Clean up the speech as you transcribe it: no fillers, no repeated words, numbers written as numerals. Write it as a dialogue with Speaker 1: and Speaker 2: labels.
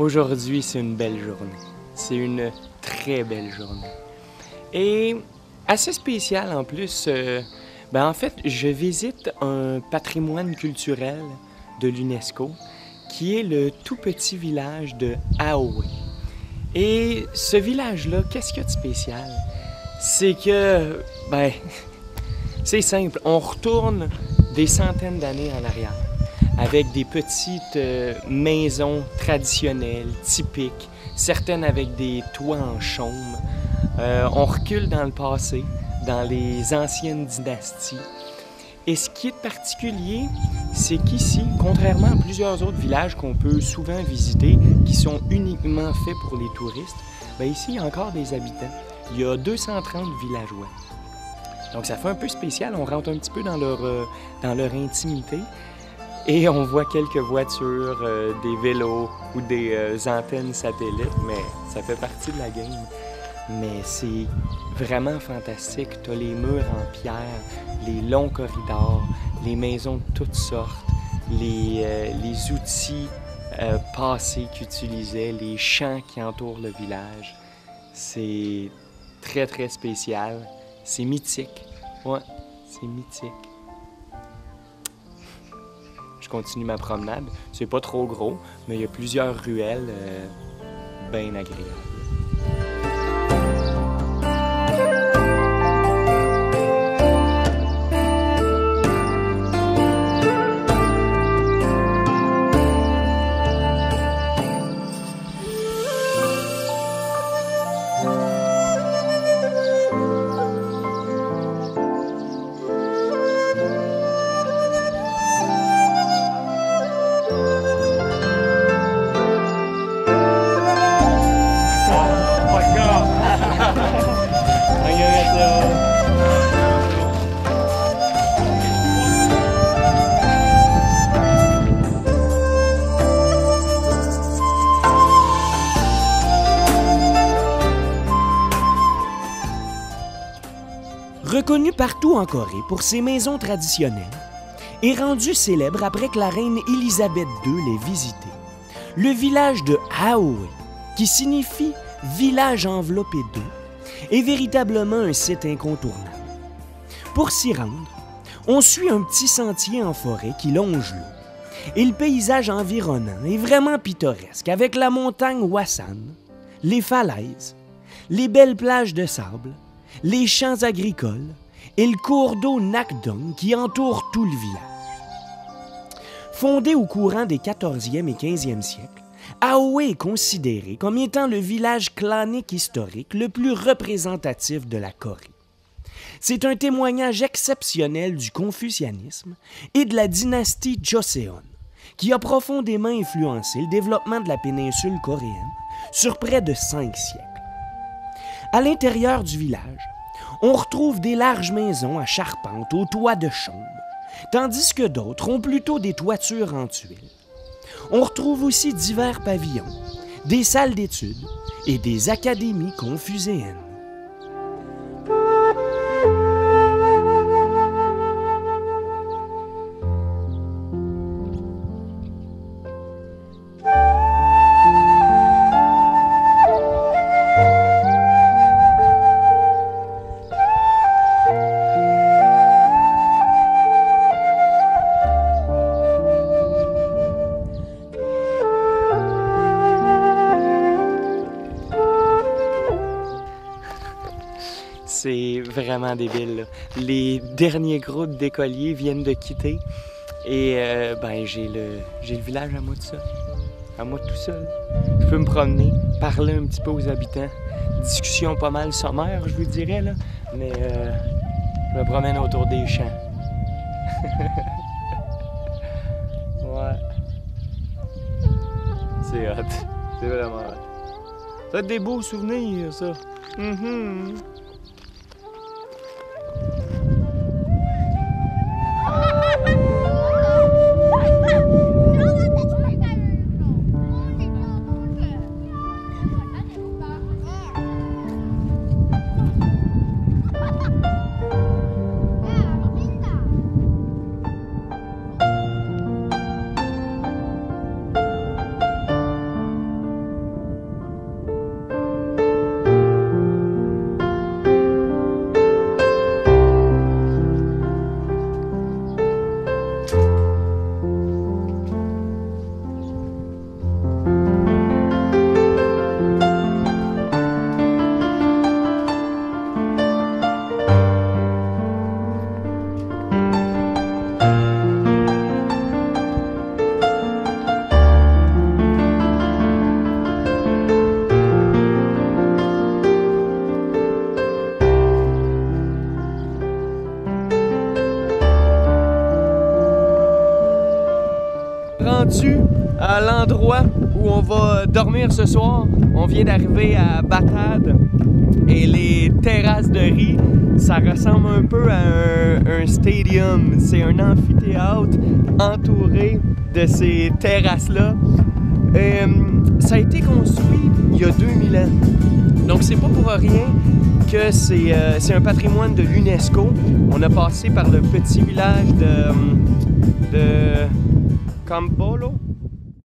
Speaker 1: Aujourd'hui, c'est une belle journée. C'est une très belle journée. Et assez spécial en plus. En fait, je visite un patrimoine culturel de l'UNESCO qui est le tout petit village de Aowe. Et ce village-là, qu'est-ce qu'il y a de spécial? C'est que, c'est simple. On retourne des centaines d'années en arrière avec des petites maisons traditionnelles, typiques, certaines avec des toits en chaume. On recule dans le passé, dans les anciennes dynasties. Et ce qui est particulier, c'est qu'ici, contrairement à plusieurs autres villages qu'on peut souvent visiter, qui sont uniquement faits pour les touristes, ici, il y a encore des habitants. Il y a 230 villageois. Donc, ça fait un peu spécial. On rentre un petit peu dans leur intimité et on voit quelques voitures, des vélos ou des antennes satellites, mais ça fait partie de la game. Mais c'est vraiment fantastique. Tu as les murs en pierre, les longs corridors, les maisons de toutes sortes, les outils passés qu'ils utilisaient, les champs qui entourent le village. C'est très, très spécial. C'est mythique. Ouais, c'est mythique. Je continue ma promenade. C'est pas trop gros, mais il y a plusieurs ruelles bien agréables.
Speaker 2: Reconnu partout en Corée pour ses maisons traditionnelles, et rendu célèbre après que la reine Élisabeth II l'ait visité, le village de Aowe, qui signifie « village enveloppé d'eau », est véritablement un site incontournable. Pour s'y rendre, on suit un petit sentier en forêt qui longe l'eau, et le paysage environnant est vraiment pittoresque avec la montagne Hwasan, les falaises, les belles plages de sable, les champs agricoles et le cours d'eau Nakdong qui entoure tout le village. Fondé au courant des 14e et 15e siècles, Aowe est considéré comme étant le village clanique historique le plus représentatif de la Corée. C'est un témoignage exceptionnel du confucianisme et de la dynastie Joseon, qui a profondément influencé le développement de la péninsule coréenne sur près de 5 siècles. À l'intérieur du village, on retrouve des larges maisons à charpente aux toits de chaume, tandis que d'autres ont plutôt des toitures en tuiles. On retrouve aussi divers pavillons, des salles d'études et des académies confucéennes.
Speaker 1: C'est vraiment débile, là. Les derniers groupes d'écoliers viennent de quitter et j'ai le village à moi tout seul. À moi tout seul. Je peux me promener, parler un petit peu aux habitants. Discussion pas mal sommaire, je vous dirais, là. Mais je me promène autour des champs. Ouais. C'est hot. C'est vraiment hot. Ça a des beaux souvenirs, ça. Mm-hmm. à l'endroit où on va dormir ce soir. On vient d'arriver à Batad et les terrasses de riz, ça ressemble un peu à un stadium. C'est un amphithéâtre entouré de ces terrasses-là. Ça a été construit il y a 2000 ans. Donc c'est pas pour rien que c'est un patrimoine de l'UNESCO. On a passé par le petit village de Cambolo.